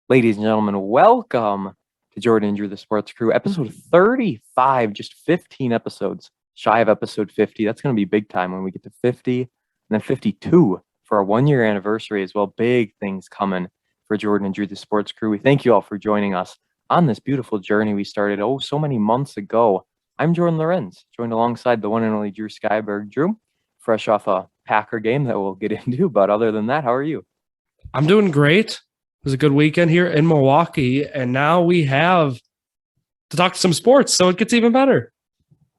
Ladies and gentlemen, welcome to Jordan and Drew, the Sports Crew, episode 35, just 15 episodes shy of episode 50. That's going to be big time when we get to 50 and then 52 for our 1 year anniversary as well. Big things coming for Jordan and Drew, the Sports Crew. We thank you all for joining us on this beautiful journey we started so many months ago. I'm Jordon Lawrenz, joined alongside the one and only Drew Skyberg. Drew, fresh off a Packer game that we'll get into, but other than that, how are you? I'm doing great. It was a good weekend here in Milwaukee, and now we have to talk some sports, so it gets even better.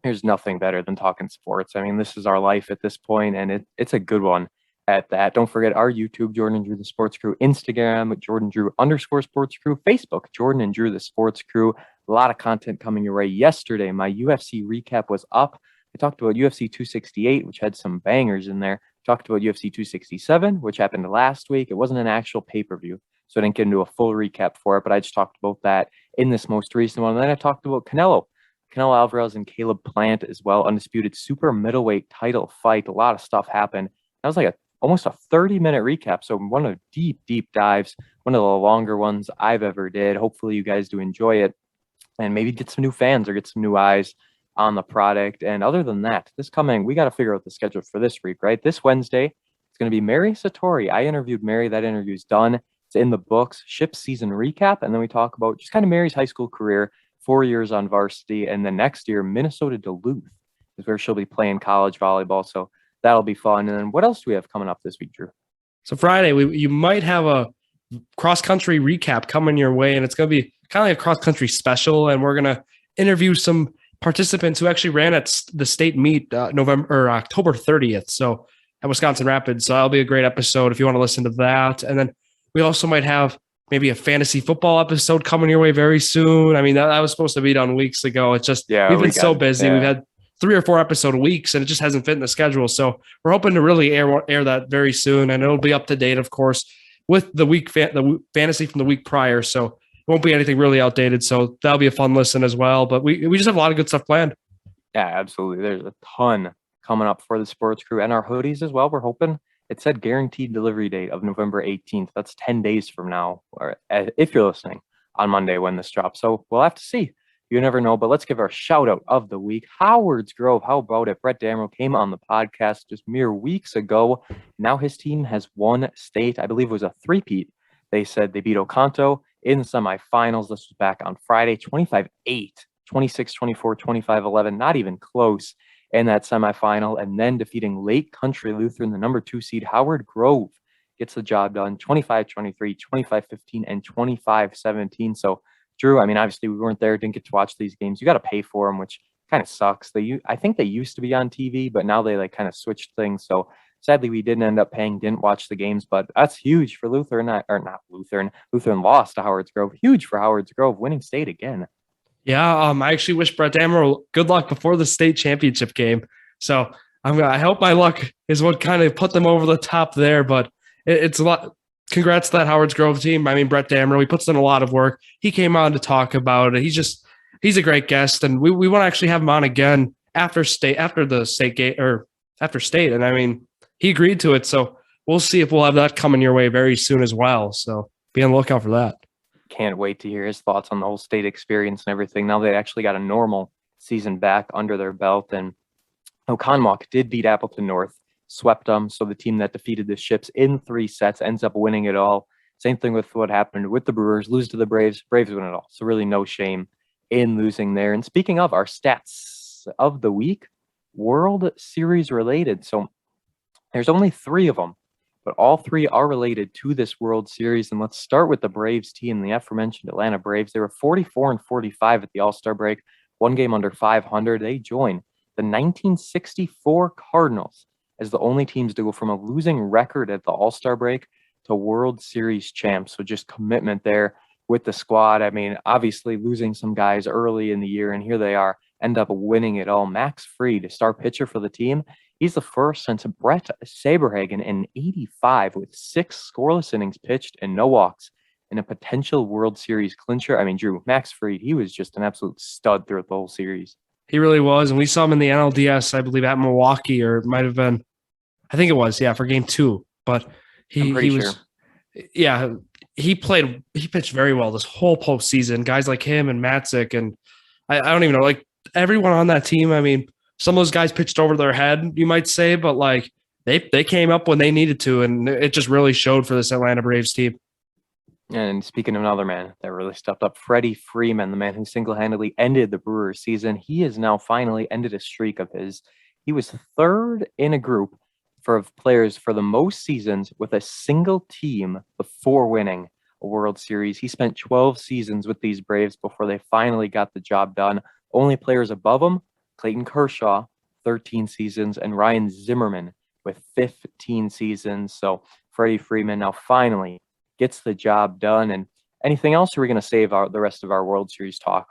There's nothing better than talking sports. I mean, this is our life at this point, and it's a good one at that. Don't forget our YouTube, Jordan and Drew, the Sports Crew, Instagram, Jordan Drew _Sports Crew, Facebook, Jordan and Drew, the Sports Crew. A lot of content coming your way. Yesterday, my UFC recap was up. I talked about UFC 268, which had some bangers in there. Talked about UFC 267, which happened last week. It wasn't an actual pay-per-view, so I didn't get into a full recap for it, but I just talked about that in this most recent one. And then I talked about Canelo Alvarez and Caleb Plant as well. Undisputed super middleweight title fight. A lot of stuff happened. That was like almost a 30-minute recap. So one of the deep dives, one of the longer ones I've ever did. Hopefully you guys do enjoy it and maybe get some new fans or get some new eyes on the product. And other than that, we got to figure out the schedule for this week, right? This Wednesday, it's going to be Mary Satori. I interviewed Mary. That interview's done. It's in the books. Ship season recap. And then we talk about just kind of Mary's high school career, 4 years on varsity. And then next year, Minnesota Duluth is where she'll be playing college volleyball. So that'll be fun. And then what else do we have coming up this week, Drew? So Friday, you might have a cross-country recap coming your way, and it's going to be kind of like a cross-country special. And we're going to interview some participants who actually ran at the state meet October 30th. So at Wisconsin Rapids. So that'll be a great episode if you want to listen to that. And then we also might have maybe a fantasy football episode coming your way very soon. I mean, that was supposed to be done weeks ago. It's just, we've been so busy. Yeah. We've had 3 or 4 episode weeks and it just hasn't fit in the schedule. So we're hoping to really air that very soon. And it'll be up to date, of course, with the fantasy from the week prior. So it won't be anything really outdated. So that'll be a fun listen as well. But we just have a lot of good stuff planned. Yeah, absolutely. There's a ton coming up for the Sports Crew and our hoodies as well. We're hoping it said guaranteed delivery date of November 18th. That's 10 days from now, or if you're listening on Monday when this drops. So we'll have to see. You never know, but let's give our shout out of the week. Howard's Grove, how about it? Brett Damrow came on the podcast just mere weeks ago. Now his team has won state. I believe it was a three-peat. They said they beat Oconto in the semifinals. This was back on Friday, 25-8, 26-24, 25-11, not even close in that semifinal, and then defeating Lake Country Lutheran, the number 2 seed. Howard Grove gets the job done, 25-23, 25-15, and 25-17. So, Drew, I mean, obviously we weren't there, didn't get to watch these games. You got to pay for them, which kind of sucks. I think they used to be on TV, but now they kind of switched things. So sadly, we didn't end up paying, didn't watch the games, but that's huge for Lutheran, or not Lutheran. Lutheran lost to Howard's Grove. Huge for Howard's Grove, winning state again. Yeah, I actually wish Brett Damrow good luck before the state championship game. So I hope my luck is what kind of put them over the top there. But it's a lot. Congrats to that Howard's Grove team. I mean, Brett Damrow, he puts in a lot of work. He came on to talk about it. He's a great guest, and we want to actually have him on again after state game or after state. And I mean, he agreed to it. So we'll see if we'll have that coming your way very soon as well. So be on the lookout for that. Can't wait to hear his thoughts on the whole state experience and everything. Now they actually got a normal season back under their belt, and Oconomowoc did beat Appleton North, swept them. So the team that defeated the Ships in 3 sets ends up winning it all. Same thing with what happened with the Brewers, lose to the Braves. Braves win it all. So really no shame in losing there. And speaking of our stats of the week, World Series related. So there's only 3 of them, but all 3 are related to this World Series. And let's start with the Braves team, the aforementioned Atlanta Braves. They were 44-45 at the All-Star break, 1 game under 500. They join the 1964 Cardinals as the only teams to go from a losing record at the All-Star break to World Series champs. So just commitment there with the squad. I mean, obviously losing some guys early in the year, and here they are, end up winning it all. Max Fried, star pitcher for the team. He's the first since Brett Saberhagen in 85 with 6 scoreless innings pitched and no walks in a potential World Series clincher. I mean, Drew, Max Fried, he was just an absolute stud throughout the whole series. He really was. And we saw him in the NLDS, I believe, at Milwaukee, or it might have been, I think it was, for game 2. But he was, sure. he pitched very well this whole postseason. Guys like him and Matzik, and I don't even know, like everyone on that team. I mean, some of those guys pitched over their head, you might say, but like they came up when they needed to, and it just really showed for this Atlanta Braves team. And speaking of another man that really stepped up, Freddie Freeman, the man who single-handedly ended the Brewers season, he has now finally ended a streak of his. He was third in a group for players for the most seasons with a single team before winning a World Series. He spent 12 seasons with these Braves before they finally got the job done. Only players above him, Clayton Kershaw, 13 seasons, and Ryan Zimmerman with 15 seasons. So Freddie Freeman now finally gets the job done. And anything else, or are we going to save the rest of our World Series talk?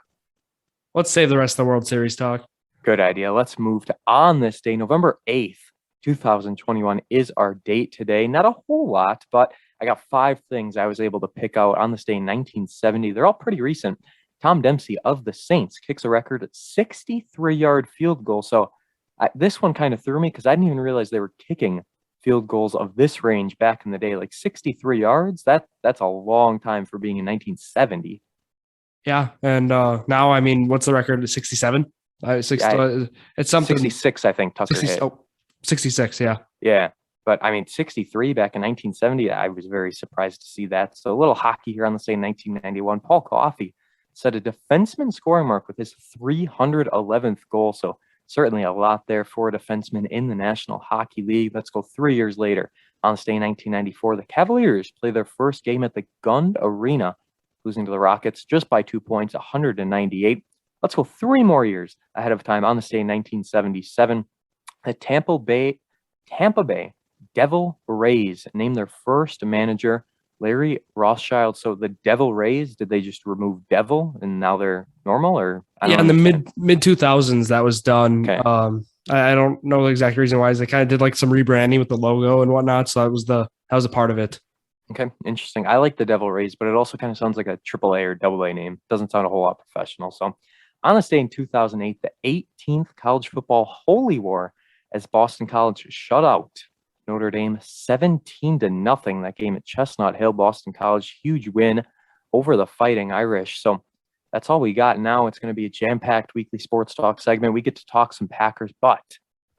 Let's save the rest of the World Series talk. Good idea. Let's move to on this day, November 8th, 2021 is our date today. Not a whole lot, but I got 5 things I was able to pick out on this day in 1970. They're all pretty recent. Tom Dempsey of the Saints kicks a record 63-yard field goal. So this one kind of threw me because I didn't even realize they were kicking field goals of this range back in the day. Like 63 yards, that's a long time for being in 1970. Yeah, and now, I mean, what's the record? 67? It's something. 66, I think, Tucker 60, hit. 66, yeah. Yeah, but I mean, 63 back in 1970, I was very surprised to see that. So a little hockey here on the day, 1991. Paul Coffey set a defenseman scoring mark with his 311th goal. So certainly a lot there for a defenseman in the National Hockey League. Let's go 3 years later. On this day, 1994, the Cavaliers play their first game at the Gund Arena, losing to the Rockets just by 2 points, 198. Let's go 3 more years ahead of time. On this day, 1977, the Tampa Bay Devil Rays named their first manager, Larry Rothschild. So the Devil Rays, did they just remove devil and now they're normal? Or in the mid 2000s that was done. Okay. I don't know the exact reason why. They kind of did like some rebranding with the logo and whatnot. So that was a part of it. Okay, interesting. I like the Devil Rays, but it also kind of sounds like a AAA or AA name. Doesn't sound a whole lot professional. So on this day in 2008, the 18th college football holy war as Boston College shut out Notre Dame 17-0. That game at Chestnut Hill. Boston College, huge win over the Fighting Irish. So that's all we got now. It's going to be a jam-packed weekly sports talk segment. We get to talk some Packers, but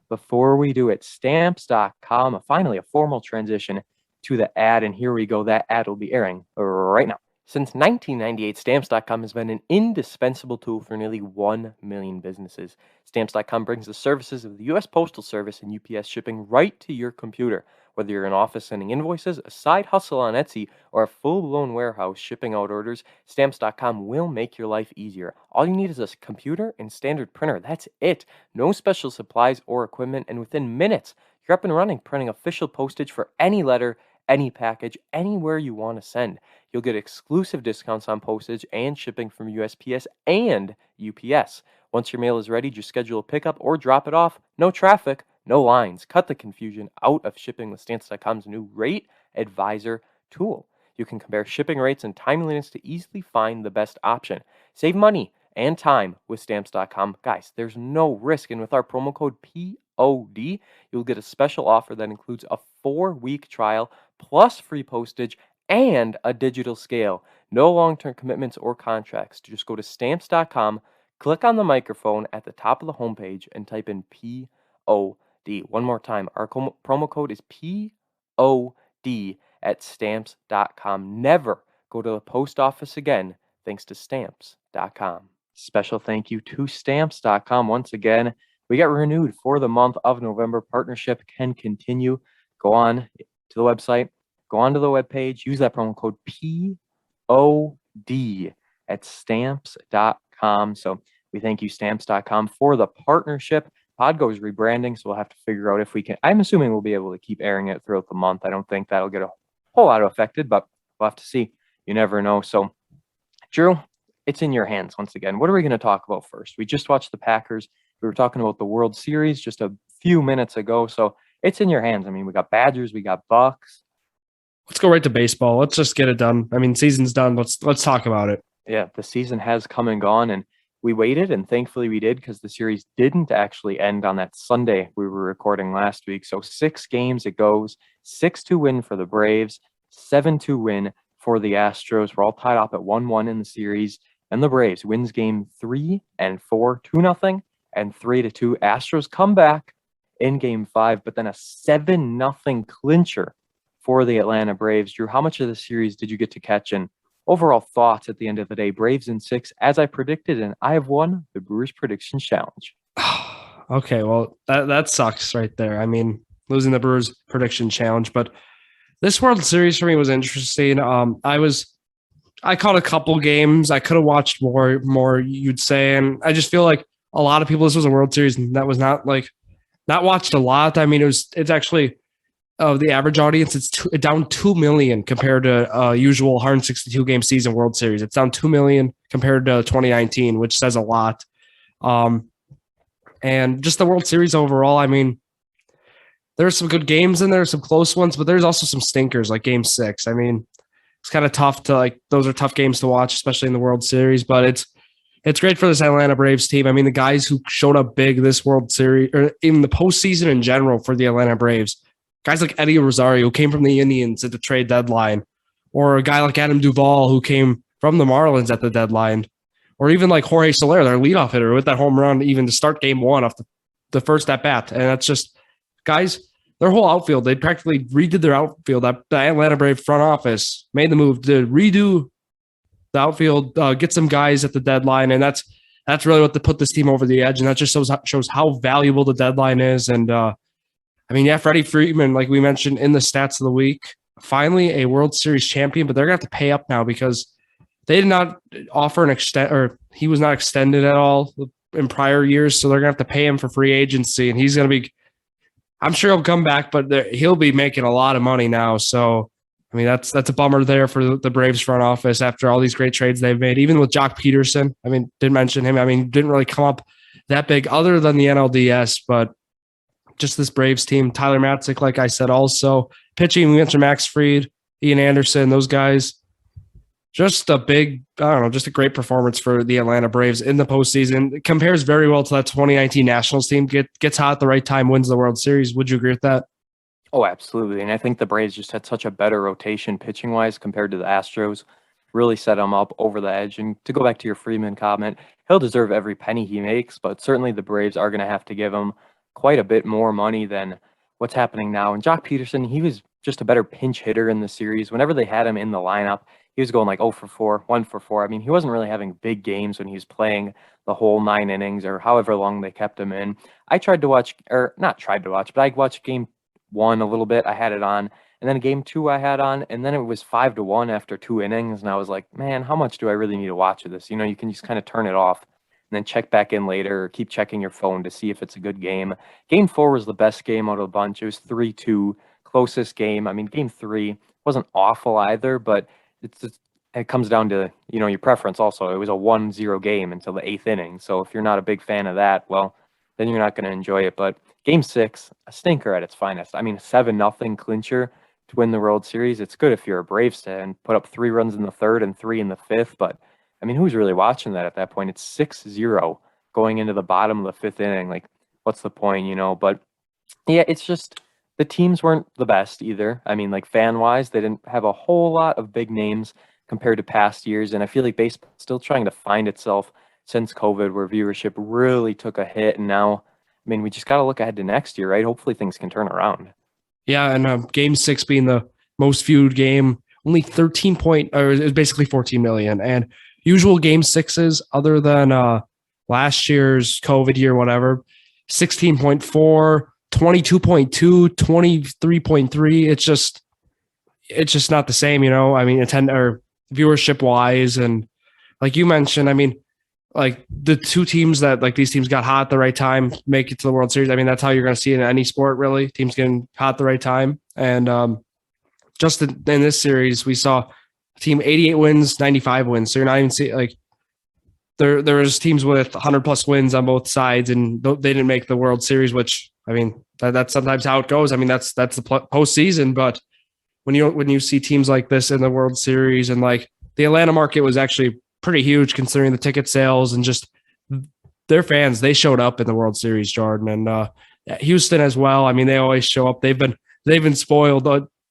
before we do it, Stamps.com, finally a formal transition to the ad, and here we go. That ad will be airing right now. Since 1998, Stamps.com has been an indispensable tool for nearly 1 million businesses. Stamps.com brings the services of the U.S. Postal Service and UPS shipping right to your computer. Whether you're an office sending invoices, a side hustle on Etsy, or a full-blown warehouse shipping out orders, Stamps.com will make your life easier. All you need is a computer and standard printer. That's it. No special supplies or equipment, and within minutes, you're up and running, printing official postage for any letter, any package, anywhere you want to send. You'll get exclusive discounts on postage and shipping from USPS and UPS. Once your mail is ready, just schedule a pickup or drop it off. No traffic, no lines. Cut the confusion out of shipping with Stamps.com's new Rate Advisor tool. You can compare shipping rates and timeliness to easily find the best option. Save money and time with Stamps.com. Guys, there's no risk, and with our promo code POD, you'll get a special offer that includes a 4-week trial plus free postage and a digital scale. No long-term commitments or contracts. Just go to Stamps.com, click on the microphone at the top of the homepage, and type in POD. One more time, our promo code is POD at Stamps.com. Never go to the post office again, thanks to Stamps.com. Special thank you to Stamps.com once again. We got renewed for the month of November. Partnership can continue. Go on to the website, go on to the webpage, use that promo code POD at Stamps.com. So we thank you, Stamps.com, for the partnership. Podgo is rebranding, so we'll have to figure out if we can. I'm assuming we'll be able to keep airing it throughout the month. I don't think that'll get a whole lot affected, but we'll have to see. You never know. So, Drew, it's in your hands once again. What are we going to talk about first? We just watched the Packers. We were talking about the World Series just a few minutes ago, so it's in your hands. I mean, we got Badgers, we got Bucks. Let's go right to baseball. Let's just get it done. I mean, season's done. Let's talk about it. Yeah, the season has come and gone, and we waited, and thankfully we did, because the series didn't actually end on that Sunday we were recording last week. So 6 games it goes, 6-2 win for the Braves, 7-2 win for the Astros. We're all tied up at 1-1 in the series. And the Braves wins game 3 and 4, 2-0 and 3-2. Astros come back in game 5, but then a 7-0 clincher for the Atlanta Braves. Drew, how much of the series did you get to catch? And overall thoughts at the end of the day? Braves in 6, as I predicted, and I have won the Brewers Prediction Challenge. Okay, well, that sucks right there. I mean, losing the Brewers Prediction Challenge, but this World Series for me was interesting. I caught a couple games. I could have watched more, you'd say, and I just feel like a lot of people, this was a World Series that was not watched a lot. I mean, it's actually the average audience, it's down 2 million compared to usual 162 game season World Series. It's down 2 million compared to 2019, which says a lot. And just the World Series overall, I mean, there's some good games in there, some close ones, but there's also some stinkers like game 6. I mean, it's kind of tough to those are tough games to watch, especially in the World Series, but it's great for this Atlanta Braves team. I mean, the guys who showed up big this World Series or in the postseason in general for the Atlanta Braves, guys like Eddie Rosario, who came from the Indians at the trade deadline, or a guy like Adam Duvall, who came from the Marlins at the deadline, or even like Jorge Soler, their leadoff hitter, with that home run even to start game 1 off the first at bat. And that's just guys, their whole outfield, they practically redid their outfield. The Atlanta Braves front office made the move to redo the outfield, get some guys at the deadline, and that's really what put this team over the edge. And that just shows how valuable the deadline is. And I mean, yeah, Freddy Freeman, like we mentioned in the stats of the week, finally a World Series champion, but they're going to have to pay up now because they did not offer an extent, or he was not extended at all in prior years. So they're going to have to pay him for free agency, and he's going to be, I'm sure he'll come back, but he'll be making a lot of money now. So, I mean, that's a bummer there for the Braves front office after all these great trades they've made, even with Jock Peterson. I mean, didn't mention him. I mean, didn't really come up that big other than the NLDS, but just this Braves team, Tyler Matzik, like I said, also pitching, we mentioned Max Fried, Ian Anderson, those guys. Just a great performance for the Atlanta Braves in the postseason. It compares very well to that 2019 Nationals team. Gets hot at the right time, wins the World Series. Would you agree with that? Oh, absolutely. And I think the Braves just had such a better rotation pitching-wise compared to the Astros. Really set them up over the edge. And to go back to your Freeman comment, he'll deserve every penny he makes, but certainly the Braves are going to have to give him quite a bit more money than what's happening now. And Jock Peterson, he was just a better pinch hitter in the series. Whenever they had him in the lineup, he was going like 0 for 4, 1 for 4. I mean, he wasn't really having big games when he was playing the whole 9 innings or however long they kept him in. I tried to watch, or not tried to watch, but I watched game 1 a little bit. I had it on. And then game 2 I had on. And then it was 5-1 after 2 innings. And I was like, man, how much do I really need to watch of this? You know, you can just kind of turn it off and then check back in later or keep checking your phone to see if it's a good game. Game 4 was the best game out of the bunch. It was 3-2, closest game. I mean, game 3 wasn't awful either, but it comes down to, you know, your preference also. It was a 1-0 game until the 8th inning. So if you're not a big fan of that, well, then you're not going to enjoy it. But game 6, a stinker at its finest. I mean, 7-0 clincher to win the World Series. It's good if you're a Braves fan and put up 3 runs in the 3rd and 3 in the 5th. But, I mean, who's really watching that at that point? It's 6-0 going into the bottom of the 5th inning. Like, what's the point, you know? But, yeah, it's just the teams weren't the best either. I mean, like, fan-wise, they didn't have a whole lot of big names compared to past years. And I feel like baseball's still trying to find itself since COVID, where viewership really took a hit. And now, I mean, we just got to look ahead to next year, right? Hopefully things can turn around. Yeah, and game 6 being the most viewed game, only it was basically 14 million. And usual game 6s, other than last year's COVID year, whatever, 16.4, 22.2, 23.3. It's just not the same, you know. I mean, viewership wise, and like you mentioned, I mean, like the 2 teams that like these teams got hot at the right time make it to the World Series. I mean, that's how you're going to see it in any sport, really. Teams getting hot at the right time, and just in this series, we saw a team 88 wins, 95 wins. So you're not even seeing like there was teams with 100 plus wins on both sides, and they didn't make the World Series. Which, I mean, that's sometimes how it goes. I mean, that's the postseason, but when you see teams like this in the World Series, and like the Atlanta market was actually pretty huge considering the ticket sales and just their fans, they showed up in the World Series, Jordan, and Houston as well. I mean, they always show up. They've been spoiled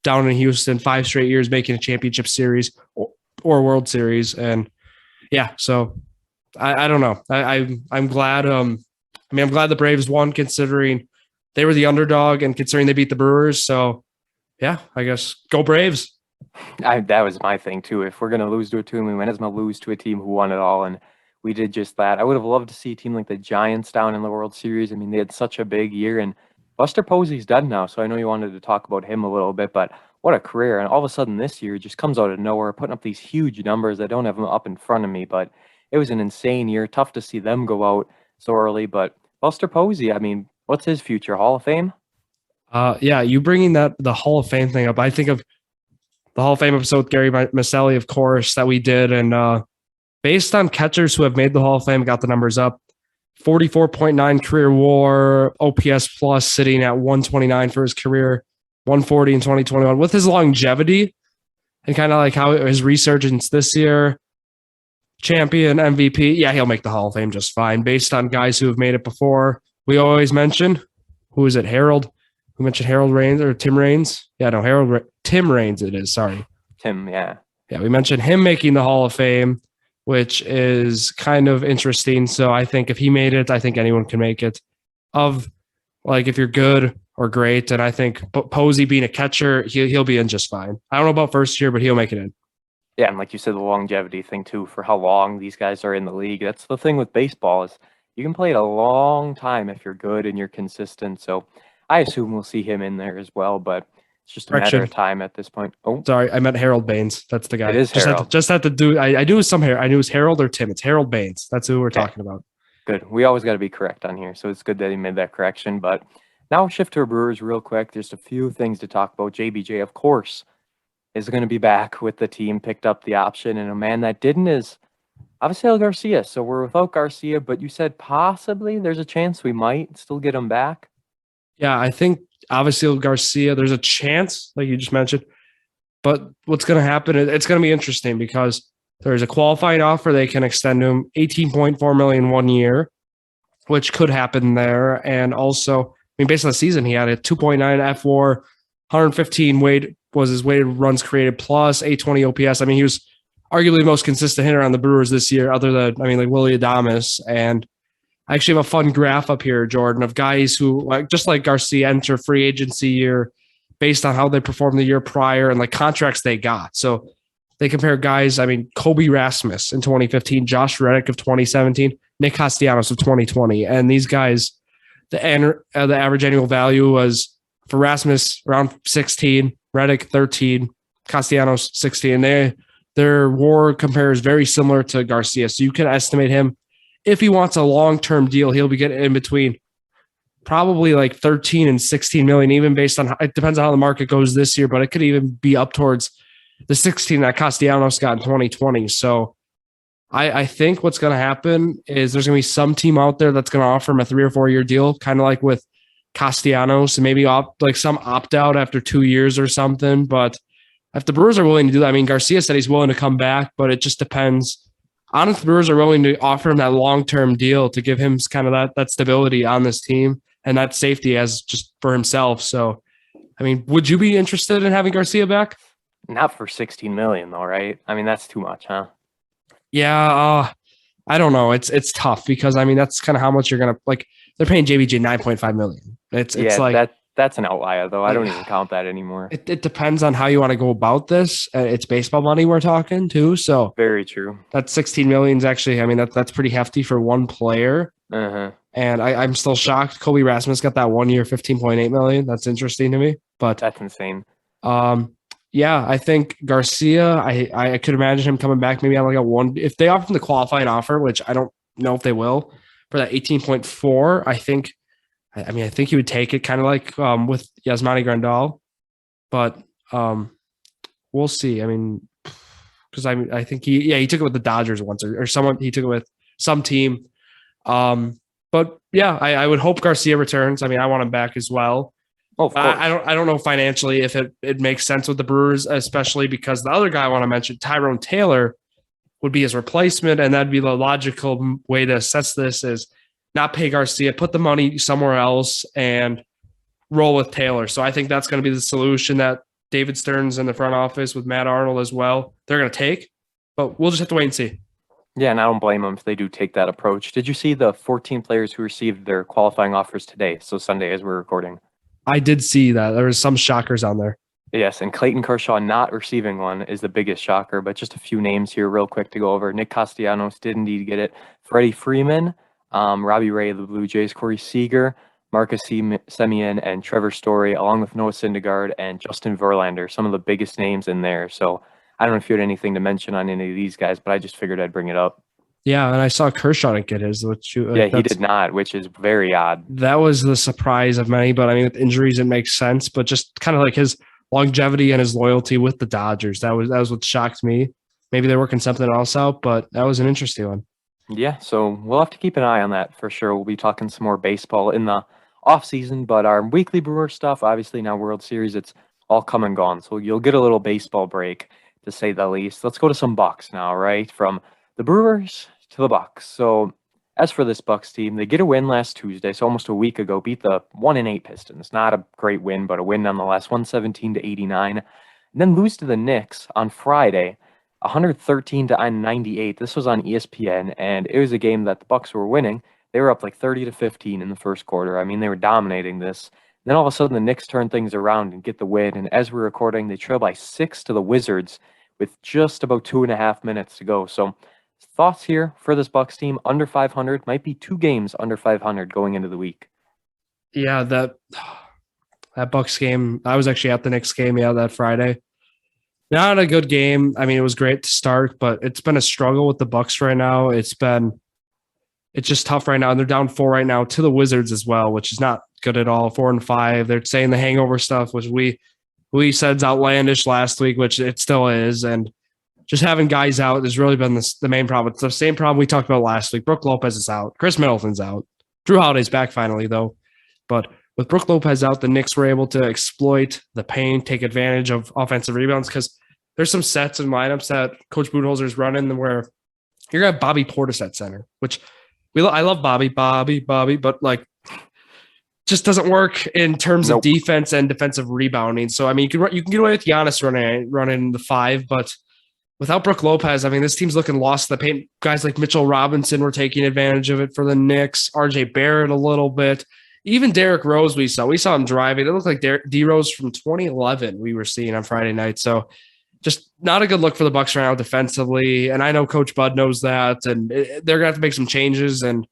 down in Houston, 5 straight years making a championship series or World Series. And yeah, so I don't know. I'm glad. I'm glad the Braves won, considering they were the underdog and considering they beat the Brewers. So yeah, I guess go Braves. That was my thing too. If we're gonna lose to a team, we might as well lose to a team who won it all, and we did just that. I would have loved to see a team like the Giants down in the World Series. I mean, they had such a big year, and Buster Posey's dead now, so I know you wanted to talk about him a little bit, but what a career! And all of a sudden, this year just comes out of nowhere, putting up these huge numbers. I don't have them up in front of me, but it was an insane year. Tough to see them go out so early, but Buster Posey, I mean, what's his future? Hall of Fame? Yeah, you bringing the Hall of Fame thing up, I think of the Hall of Fame episode with Gary Maselli, of course, that we did. And based on catchers who have made the Hall of Fame, got the numbers up. 44.9 career WAR, OPS plus sitting at 129 for his career, 140 in 2021. With his longevity and kind of like how his resurgence this year, champion, MVP, yeah, he'll make the Hall of Fame just fine based on guys who have made it before. We always mention, who is it, Harold? We mentioned Harold Raines or Tim Raines. Yeah, no, Tim Raines it is, sorry. Tim, yeah. Yeah, we mentioned him making the Hall of Fame, which is kind of interesting. So I think if he made it, I think anyone can make it. Of like, if you're good or great, and I think Posey being a catcher, he'll be in just fine. I don't know about first year, but he'll make it in. Yeah, and like you said, the longevity thing too, for how long these guys are in the league. That's the thing with baseball, is you can play it a long time if you're good and you're consistent. So I assume we'll see him in there as well, but it's just a matter of time at this point. Oh, sorry, I meant Harold Baines. That's the guy. It is Harold. Just had to do. I knew it was some hair. I knew it was Harold or Tim. It's Harold Baines. That's who we're talking about. Good. We always got to be correct on here, so it's good that he made that correction. But now we'll shift to our Brewers real quick. There's a few things to talk about. JBJ, of course, is going to be back with the team. Picked up the option, and a man that didn't is Avisail Garcia. So we're without Garcia, but you said possibly there's a chance we might still get him back. Yeah, I think obviously Garcia, there's a chance, like you just mentioned. But what's going to happen, it's going to be interesting because there's a qualifying offer. They can extend him $18.4 million 1 year, which could happen there. And also, I mean, based on the season, he had a 2.9 F4, 115 was his weighted runs created plus 820 OPS. I mean, he was arguably the most consistent hitter on the Brewers this year, other than, I mean, like Willie Adames. And I actually have a fun graph up here, Jordan, of guys who, like, just like Garcia, enter free agency year based on how they performed the year prior and like contracts they got. So they compare guys, I mean, Kobe Rasmus in 2015, Josh Reddick of 2017, Nick Castellanos of 2020. And these guys, the average annual value was for Rasmus around 16, Reddick 13, Castellanos 16. Their WAR compares very similar to Garcia. So you can estimate him, if he wants a long-term deal, he'll be getting in between probably like 13 and 16 million, even based on, it depends on how the market goes this year, but it could even be up towards the 16 that Castellanos got in 2020. So I think what's going to happen is there's going to be some team out there that's going to offer him a 3 or 4 year deal, kind of like with Castellanos, and maybe some opt out after 2 years or something. But if the Brewers are willing to do that, I mean, Garcia said he's willing to come back, but it just depends. Honestly, the Brewers are willing to offer him that long-term deal to give him kind of that stability on this team and that safety as just for himself. So, I mean, would you be interested in having Garcia back? Not for 16 million though, right? I mean, that's too much, huh? Yeah, I don't know. It's tough because, I mean, that's kind of how much you're gonna, like, they're paying JBJ $9.5 million. It's like that's an outlier though. I don't even count that anymore. It depends on how you want to go about this. It's baseball money we're talking too. So very true. That 16 million is actually, I mean, that's pretty hefty for one player. Uh-huh. And I'm still shocked. Kobe Rasmus got that 1 year, $15.8 million. That's interesting to me, but that's insane. Yeah, I think Garcia, I could imagine him coming back maybe on like a one, if they offer him the qualifying offer, which I don't know if they will, for that 18.4, I think he would take it, kind of like with Yasmani Grandal, but we'll see. I mean, because I think he took it with the Dodgers once or someone, he took it with some team. But yeah, I would hope Garcia returns. I mean, I want him back as well. Oh, of course. I don't know financially if it makes sense with the Brewers, especially because the other guy I want to mention, Tyrone Taylor, would be his replacement, and that'd be the logical way to assess this is not pay Garcia, put the money somewhere else, and roll with Taylor. So I think that's going to be the solution that David Stern's in the front office with Matt Arnold as well. They're going to take, but we'll just have to wait and see. Yeah, and I don't blame them if they do take that approach. Did you see the 14 players who received their qualifying offers today? So Sunday as we're recording. I did see that. There was some shockers on there. Yes, and Clayton Kershaw not receiving one is the biggest shocker, but just a few names here real quick to go over. Nick Castellanos did indeed get it. Freddie Freeman, Robbie Ray of the Blue Jays, Corey Seager, Marcus Semien, and Trevor Story, along with Noah Syndergaard and Justin Verlander, some of the biggest names in there. So I don't know if you had anything to mention on any of these guys, but I just figured I'd bring it up. Yeah, and I saw Kershaw didn't get his, which Yeah, he did not, which is very odd. That was the surprise of many, but I mean, with injuries, it makes sense. But just kind of like his longevity and his loyalty with the Dodgers, that was what shocked me. Maybe they're working something else out, but that was an interesting one. Yeah, so we'll have to keep an eye on that for sure. We'll be talking some more baseball in the off season, but our weekly Brewer stuff, obviously now World Series, it's all come and gone. So you'll get a little baseball break, to say the least. Let's go to some Bucks now, right? From the Brewers to the Bucks. So as for this Bucks team, they get a win last Tuesday, so almost a week ago, beat the 1-8 Pistons. Not a great win, but a win nonetheless, 117-89. And then lose to the Knicks on Friday, 113-98. This was on ESPN, and it was a game that the Bucks were winning. They were up like 30-15 in the first quarter. I mean, they were dominating this. And then all of a sudden, the Knicks turn things around and get the win. And as we're recording, they trail by 6 to the Wizards with just about 2.5 minutes to go. So thoughts here for this Bucks team, under 500, might be 2 games under 500 going into the week. Yeah, that Bucks game, I was actually at the Knicks game, that Friday. Not a good game. I mean, it was great to start, but it's been a struggle with the Bucks right now. It's just tough right now. And they're down 4 right now to the Wizards as well, which is not good at all. 4-5. They're saying the hangover stuff, which we said is outlandish last week, which it still is. And just having guys out has really been the main problem. It's the same problem we talked about last week. Brook Lopez is out. Chris Middleton's out. Drew Holiday's back finally, though. But with Brook Lopez out, the Knicks were able to exploit the pain, take advantage of offensive rebounds, because there's some sets and lineups that Coach Budenholzer's running where you're going to have Bobby Portis at center, which I love Bobby, but like just doesn't work in terms of defense and defensive rebounding. So, I mean, you can get away with Giannis running the 5, but without Brook Lopez, I mean, this team's looking lost in the paint. Guys like Mitchell Robinson were taking advantage of it for the Knicks, RJ Barrett a little bit. Even Derrick Rose we saw him driving. It looked like D Rose from 2011 we were seeing on Friday night. So just not a good look for the Bucks right now defensively. And I know Coach Bud knows that, and they're going to have to make some changes. And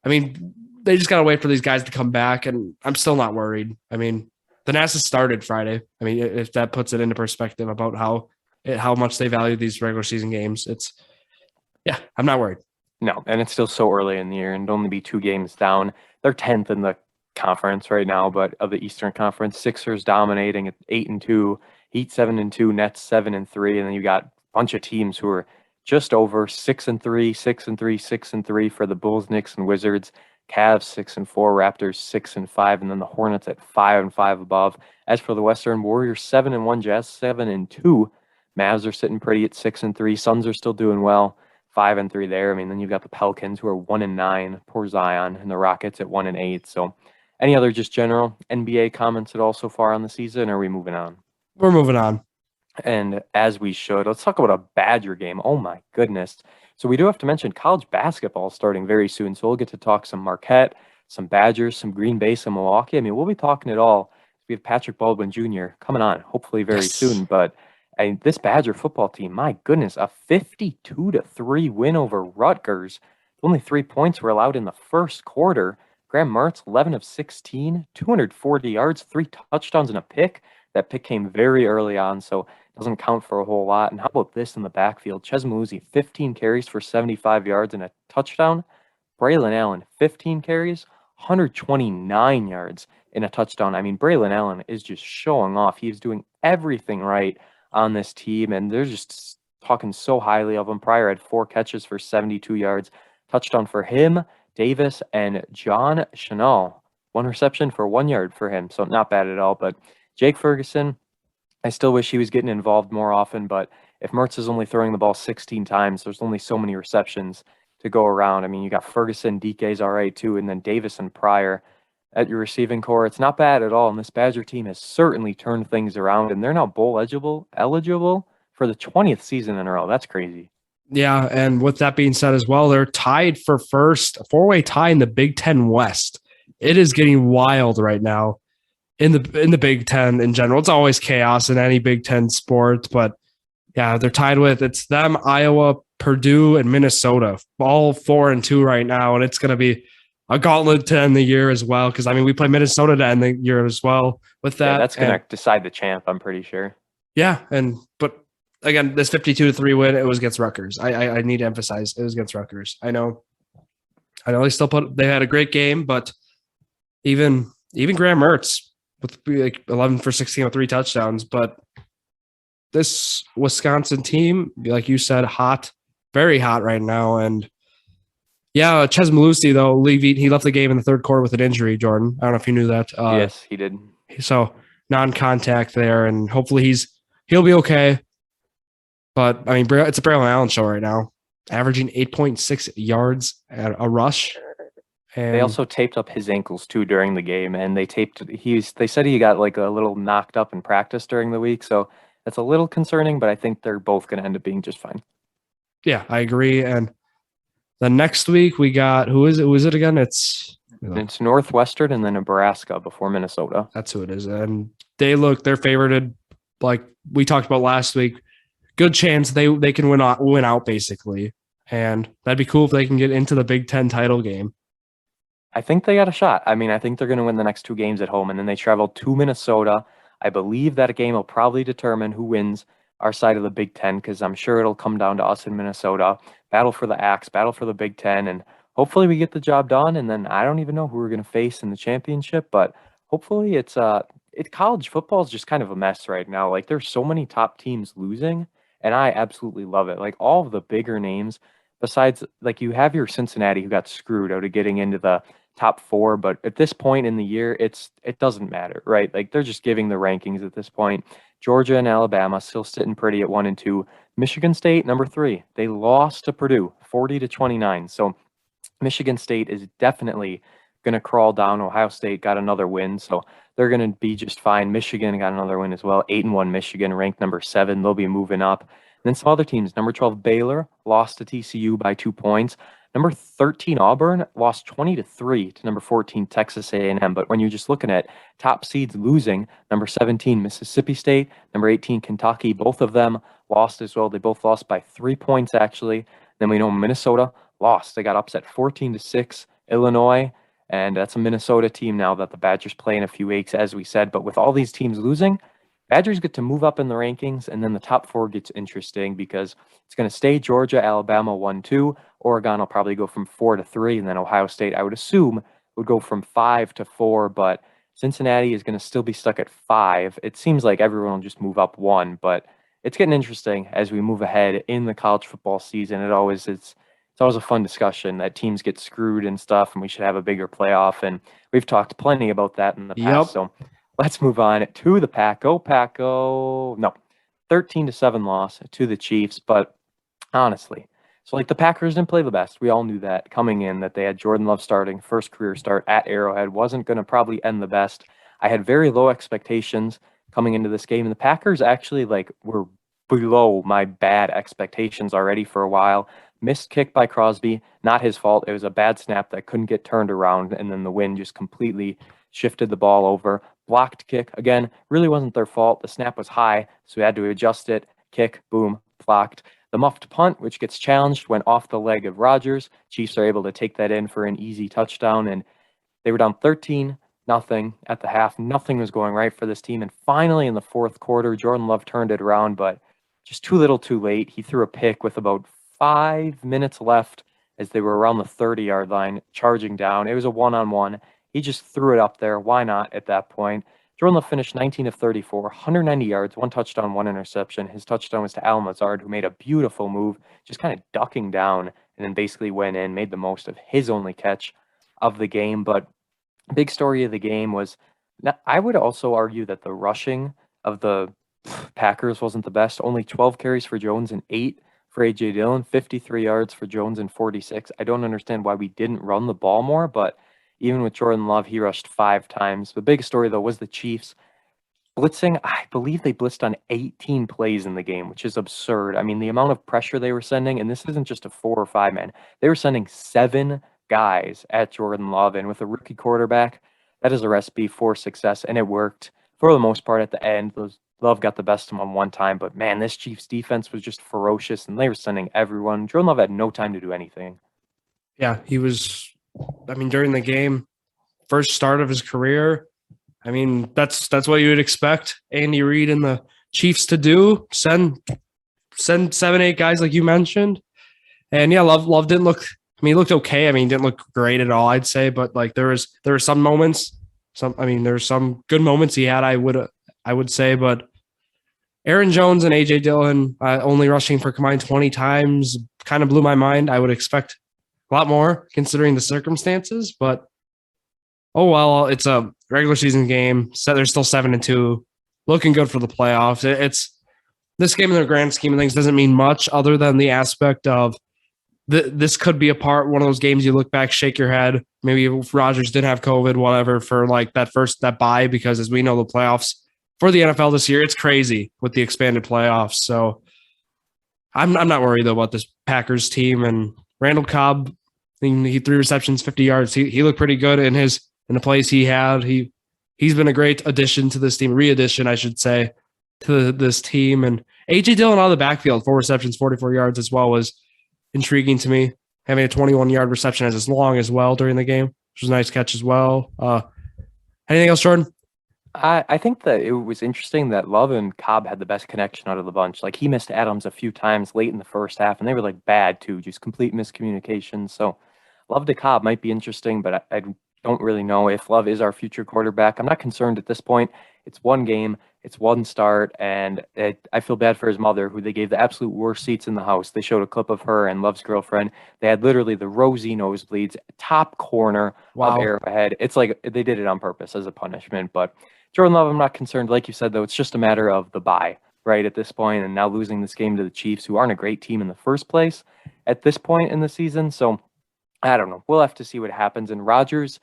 I mean, they just got to wait for these guys to come back, and I'm still not worried. I mean, the NASA started Friday. I mean, if that puts it into perspective about how much they value these regular season games, I'm not worried. No, and it's still so early in the year, and only be 2 games down. They're 10th in the conference right now, but of the Eastern Conference, Sixers dominating at 8-2, Heat 7-2, Nets 7-3, and then you got a bunch of teams who are just over 6-3, 6-3, 6-3 for the Bulls, Knicks, and Wizards. Cavs 6-4, Raptors 6-5, and then the Hornets at 5-5 above. As for the Western, Warriors 7-1, Jazz 7-2. Mavs are sitting pretty at 6-3. Suns are still doing well, 5-3 there. I mean, then you've got the Pelicans who are 1-9, poor Zion, and the Rockets at 1-8. So, any other just general NBA comments at all so far on the season? Or are we moving on? We're moving on. And as we should, let's talk about a Badger game. Oh my goodness. So we do have to mention college basketball starting very soon. So we'll get to talk some Marquette, some Badgers, some Green Bay, some Milwaukee. I mean, we'll be talking it all. We have Patrick Baldwin Jr. coming on, hopefully very soon. But this Badger football team, my goodness, a 52-3 win over Rutgers. Only 3 points were allowed in the first quarter. Graham Mertz, 11 of 16, 240 yards, 3 touchdowns and a pick. That pick came very early on, so it doesn't count for a whole lot. And how about this in the backfield? Ches Maluzzi, 15 carries for 75 yards and a touchdown. Braylon Allen, 15 carries, 129 yards and a touchdown. I mean, Braylon Allen is just showing off. He's doing everything right on this team, and they're just talking so highly of him. Pryor had 4 catches for 72 yards. Touchdown for him, Davis, and John Chanel. 1 reception for 1 yard for him, so not bad at all. But Jake Ferguson, I still wish he was getting involved more often, but if Mertz is only throwing the ball 16 times, there's only so many receptions to go around. I mean, you got Ferguson, DK's all right too, and then Davis and Pryor. at your receiving core. It's not bad at all. And this Badger team has certainly turned things around, and they're now bowl eligible for the 20th season in a row. That's crazy. Yeah, and with that being said as well, they're tied for first, a four-way tie in the Big Ten West. It is getting wild right now in the Big Ten in general. It's always chaos in any Big Ten sport, but yeah, they're tied with it's them, Iowa, Purdue, and Minnesota, all 4-2 right now, and it's going to be a gauntlet to end the year as well. Because I mean, we play Minnesota to end the year as well with that. Yeah, that's going to decide the champ. I'm pretty sure. Yeah, but again, this 52-3 win, it was against Rutgers. I need to emphasize it was against Rutgers. I know they had a great game, but even Graham Mertz with like 11 for 16 with 3 touchdowns. But this Wisconsin team, like you said, hot, very hot right now. And yeah, Ches Malusi, though, he left the game in the third quarter with an injury, Jordan. I don't know if you knew that. Yes, he did. So non-contact there, and hopefully he'll be okay. But I mean, it's a Braylon Allen show right now, averaging 8.6 yards at a rush. And they also taped up his ankles too during the game, and they said he got like a little knocked up in practice during the week, so that's a little concerning, but I think they're both going to end up being just fine. Yeah, I agree. And the next week we got who is it again? It's Northwestern and then Nebraska before Minnesota. That's who it is, and they're favorited, like we talked about last week. Good chance they can win out basically, and that'd be cool if they can get into the Big Ten title game. I think they got a shot. I mean, I think they're going to win the next 2 games at home, and then they travel to Minnesota. I believe that game will probably determine who wins our side of the Big Ten, because I'm sure it'll come down to us in Minnesota. Battle for the Axe, battle for the Big Ten, and hopefully we get the job done. And then I don't even know who we're going to face in the championship, but hopefully college football is just kind of a mess right now. Like, there's so many top teams losing, and I absolutely love it. Like, all of the bigger names, besides, like, you have your Cincinnati who got screwed out of getting into the top 4, but at this point in the year, it doesn't matter, right? Like, they're just giving the rankings at this point. Georgia and Alabama still sitting pretty at 1 and 2. Michigan State, number 3. They lost to Purdue 40-29. So Michigan State is definitely going to crawl down. Ohio State got another win, so they're going to be just fine. Michigan got another win as well. 8-1 Michigan, ranked number 7. They'll be moving up. And then some other teams. Number 12 Baylor lost to TCU by 2 points. Number 13 Auburn lost 20-3 to number 14 Texas A&M. But when you're just looking at top seeds losing, number 17 Mississippi State, number 18 Kentucky, both of them lost as well. They both lost by 3 points actually. Then we know Minnesota lost. They got upset 14-6 Illinois, and that's a Minnesota team now that the Badgers play in a few weeks, as we said. But with all these teams losing, Badgers get to move up in the rankings, and then the top 4 gets interesting because it's going to stay Georgia, Alabama 1-2. Oregon will probably go from 4-3, and then Ohio State, I would assume, would go from 5-4, but Cincinnati is going to still be stuck at 5. It seems like everyone will just move up 1, but it's getting interesting as we move ahead in the college football season. It's always a fun discussion that teams get screwed and stuff, and we should have a bigger playoff, and we've talked plenty about that in the past. So let's move on to the Pack. Go Pack, go. No, 13-7 loss to the Chiefs, but honestly, so like the Packers didn't play the best. We all knew that coming in, that they had Jordan Love starting, first career start at Arrowhead, wasn't going to probably end the best. I had very low expectations coming into this game, and the Packers actually were below my bad expectations already for a while. Missed kick by Crosby, not his fault. It was a bad snap that couldn't get turned around, and then the wind just completely shifted the ball over. Blocked kick, again, really wasn't their fault. The snap was high, so we had to adjust it. Kick, boom, blocked. The muffed punt, which gets challenged, went off the leg of Rodgers. Chiefs are able to take that in for an easy touchdown, and they were down 13-0 at the half. Nothing was going right for this team, and finally in the fourth quarter, Jordan Love turned it around, but just too little too late. He threw a pick with about 5 minutes left as they were around the 30-yard line, charging down. It was a one-on-one. He just threw it up there. Why not at that point? Jordan Love finished 19 of 34, 190 yards, 1 touchdown, 1 interception. His touchdown was to Allen Lazard, who made a beautiful move, just kind of ducking down, and then basically went in, made the most of his only catch of the game. But big story of the game was, I would also argue that the rushing of the Packers wasn't the best. Only 12 carries for Jones and 8 for A.J. Dillon, 53 yards for Jones and 46. I don't understand why we didn't run the ball more, but Even with Jordan Love, he rushed 5 times. The big story, though, was the Chiefs blitzing. I believe they blitzed on 18 plays in the game, which is absurd. I mean, the amount of pressure they were sending, and this isn't just a 4 or 5 man, they were sending 7 guys at Jordan Love. And with a rookie quarterback, that is a recipe for success, and it worked for the most part at the end. Love got the best of him one time, but man, this Chiefs defense was just ferocious, and they were sending everyone. Jordan Love had no time to do anything. Yeah, he was, I mean, during the game, first start of his career, I mean, that's what you would expect Andy Reid and the Chiefs to do. Send 7-8 guys like you mentioned. And yeah, Love didn't look, I mean, he looked okay. I mean, didn't look great at all, I'd say, but like there were some moments, there were some good moments he had, I would say, but Aaron Jones and AJ Dillon only rushing for combined 20 times kind of blew my mind. I would expect a lot more considering the circumstances, but oh well, it's a regular season game. So they're still 7-2, looking good for the playoffs. It's this game in the grand scheme of things doesn't mean much other than the aspect of this could be one of those games you look back, shake your head. Maybe if Rodgers didn't have COVID, whatever, for like that bye, because as we know, the playoffs for the NFL this year, it's crazy with the expanded playoffs. So I'm not worried though about this Packers team. And Randall Cobb, I mean, he 3 receptions, 50 yards. He looked pretty good in the plays he had. He's been a great addition to this team, re-addition, I should say, to this team. And AJ Dillon out of the backfield, 4 receptions, 44 yards as well, was intriguing to me. Having a 21-yard reception as long as well during the game, which was a nice catch as well. Anything else, Jordan? I think that it was interesting that Love and Cobb had the best connection out of the bunch. Like, he missed Adams a few times late in the first half, and they were like bad too, just complete miscommunication. So Love to Cobb might be interesting, but I don't really know if Love is our future quarterback. I'm not concerned at this point. It's one game, it's one start, and I feel bad for his mother, who they gave the absolute worst seats in the house. They showed a clip of her and Love's girlfriend. They had literally the rosy nosebleeds, top corner of Arrowhead. It's like they did it on purpose as a punishment. But Jordan Love, I'm not concerned. Like you said, though, it's just a matter of the bye, right, at this point, and now losing this game to the Chiefs, who aren't a great team in the first place at this point in the season. So I don't know. We'll have to see what happens. And Rodgers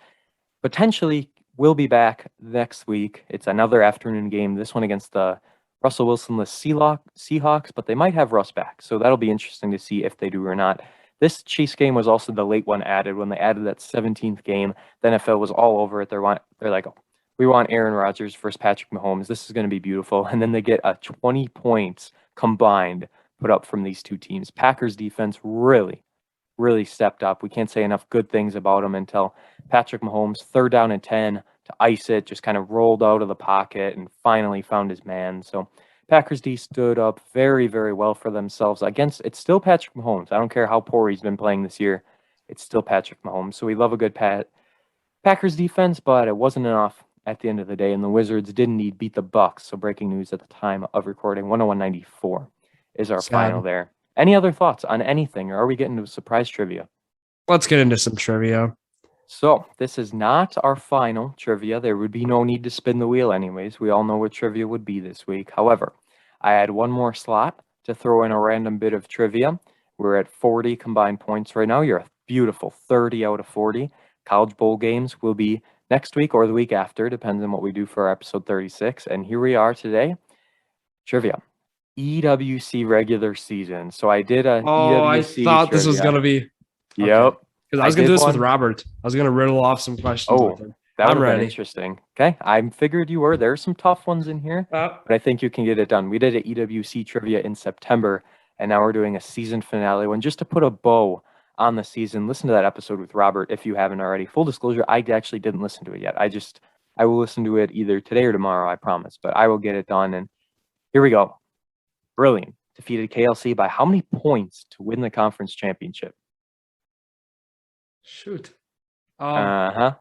potentially will be back next week. It's another afternoon game, this one against the Russell Wilson-less Seahawks, but they might have Russ back. So that'll be interesting to see if they do or not. This Chiefs game was also the late one added. When they added that 17th game, the NFL was all over it. They're like, oh, we want Aaron Rodgers versus Patrick Mahomes. This is going to be beautiful. And then they get a 20 points combined put up from these two teams. Packers defense really stepped up. We can't say enough good things about them until Patrick Mahomes, 3rd down and 10 to ice it, just kind of rolled out of the pocket and finally found his man. So Packers D stood up very, very well for themselves against, it's still Patrick Mahomes. I don't care how poor he's been playing this year. It's still Patrick Mahomes. So we love a good Packers defense, but it wasn't enough at the end of the day. And the Wizards did indeed beat the Bucks. So breaking news at the time of recording, 101-94 is our final there. Any other thoughts on anything, or are we getting to surprise trivia? Let's get into some trivia. So this is not our final trivia. There would be no need to spin the wheel anyways. We all know what trivia would be this week. However, I had one more slot to throw in a random bit of trivia. We're at 40 combined points right now. You're a beautiful 30 out of 40. College Bowl games will be next week or the week after, depends on what we do for our episode 36. And here we are today. Trivia. EWC regular season. So I did a EWC I thought trivia. This was going to be. Yep. Because I was going to do this with Robert. I was going to riddle off some questions with him. That would have been interesting. Okay. I figured you were. There are some tough ones in here, but I think you can get it done. We did an EWC trivia in September, and now we're doing a season finale one just to put a bow on the season. Listen to that episode with Robert if you haven't already. Full disclosure, I actually didn't listen to it yet. I will listen to it either today or tomorrow, I promise, but I will get it done. And here we go. Brilliant. Defeated KLC by how many points to win the conference championship? Shoot. I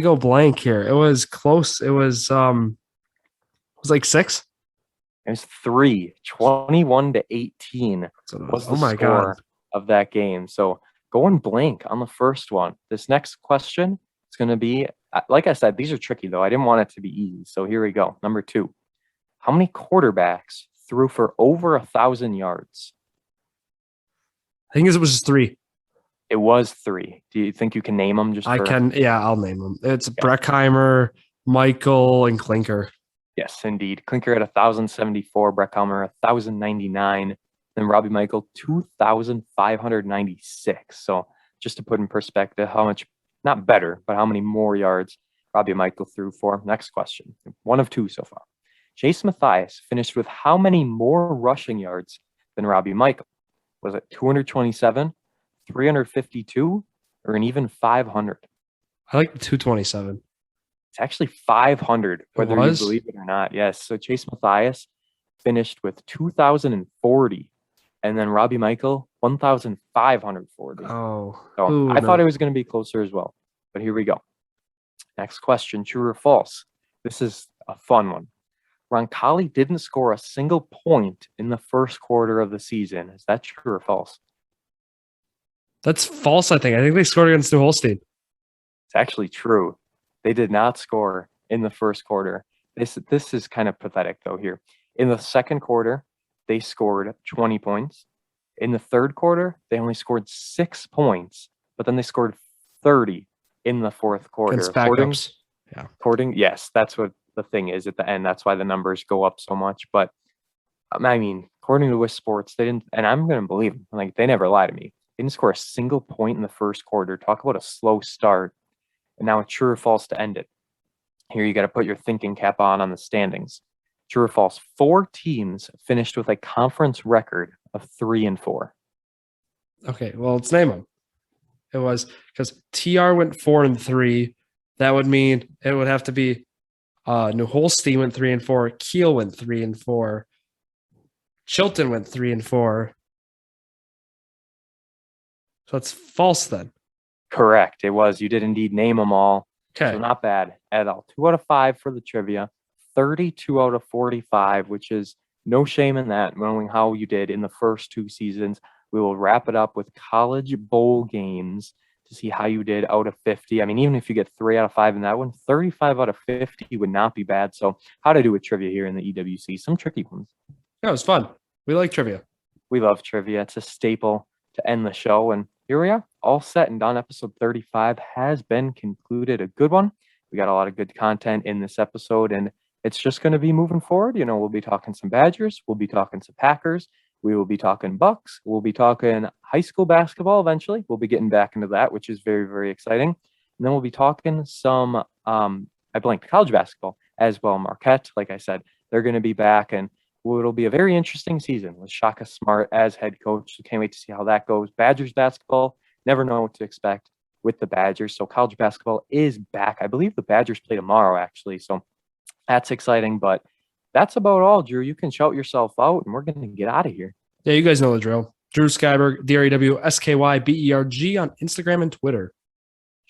go blank here. It was close. It was like 6. It was 3. 21-18 was the score of that game. So going blank on the first one. This next question is going to be, like I said, these are tricky though. I didn't want it to be easy. So here we go. Number 2. How many quarterbacks threw for over 1,000 yards? I think it was 3. It was 3. Do you think you can name them? I can. Yeah, I'll name them. It's Breckheimer, Michael, and Klinker. Yes, indeed. Klinker at 1,074, Breckheimer 1,099, then Robbie Michael 2,596. So just to put in perspective how much, not better, but how many more yards Robbie Michael threw for. Next question. 1 of 2 so far. Jace Mathias finished with how many more rushing yards than Robbie Michael? Was it 227, 352, or an even 500? I like the 227. It's actually 500, whether you believe it or not. Yes. So Chase Mathias finished with 2,040, and then Robbie Michael 1,540. Oh, so I thought it was going to be closer as well. But here we go. Next question: true or false? This is a fun one. Roncalli didn't score a single point in the first quarter of the season. Is that true or false? That's false. I think they scored against New Holstein. It's actually true. They did not score in the first quarter. This is kind of pathetic, though, here. In the second quarter, they scored 20 points. In the third quarter, they only scored 6 points, but then they scored 30 in the fourth quarter. Against backups. Yes, that's what the thing is at the end. That's why the numbers go up so much. But, I mean, according to Wish Sports, they didn't, and I'm going to believe them. Like, they never lie to me. They didn't score a single point in the first quarter. Talk about a slow start. And now it's true or false to end it. Here you got to put your thinking cap on the standings. True or false? 4 teams finished with a conference record of 3-4. Okay, well, let's name them. It was because TR went 4-3. That would mean it would have to be New Holstein went 3-4. Kiel went 3-4. Chilton went 3-4. So it's false then. Correct. It was. You did indeed name them all. Okay. So not bad at all. 2 out of 5 for the trivia. 32 out of 45, which is no shame in that, knowing how you did in the first 2 seasons. We will wrap it up with college bowl games to see how you did out of 50. I mean, even if you get 3 out of 5 in that one, 35 out of 50 would not be bad. So how to do with trivia here in the EWC. Some tricky ones. Yeah, it was fun. We like trivia. We love trivia. It's a staple to end the show. And here we are, all set and done. Episode 35 has been concluded. A good one. We got a lot of good content in this episode, and it's just going to be moving forward. You know, we'll be talking some Badgers. We'll be talking some Packers. We will be talking Bucks. We'll be talking high school basketball eventually. We'll be getting back into that, which is very, very exciting. And then we'll be talking some, college basketball as well. Marquette, like I said, they're going to be back, and it'll be a very interesting season with Shaka Smart as head coach. So can't wait to see how that goes. Badgers basketball, never know what to expect with the Badgers. So college basketball is back. I believe the Badgers play tomorrow, actually. So that's exciting. But that's about all, Drew. You can shout yourself out, and we're going to get out of here. Yeah, you guys know the drill. Drew Skyberg, DREWSKYBERG on Instagram and Twitter.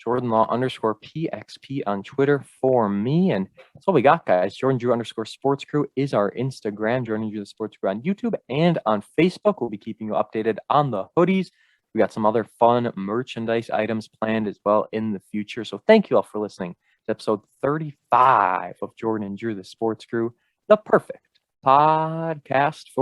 Jordon Law _PXP on Twitter for me. And that's all we got, guys. Jordan Drew _sports crew is our Instagram. Jordan Drew the Sports Crew on YouTube and on Facebook. We'll be keeping you updated on the hoodies. We got some other fun merchandise items planned as well in the future. So thank you all for listening to episode 35 of Jordan and Drew the Sports Crew, the perfect podcast for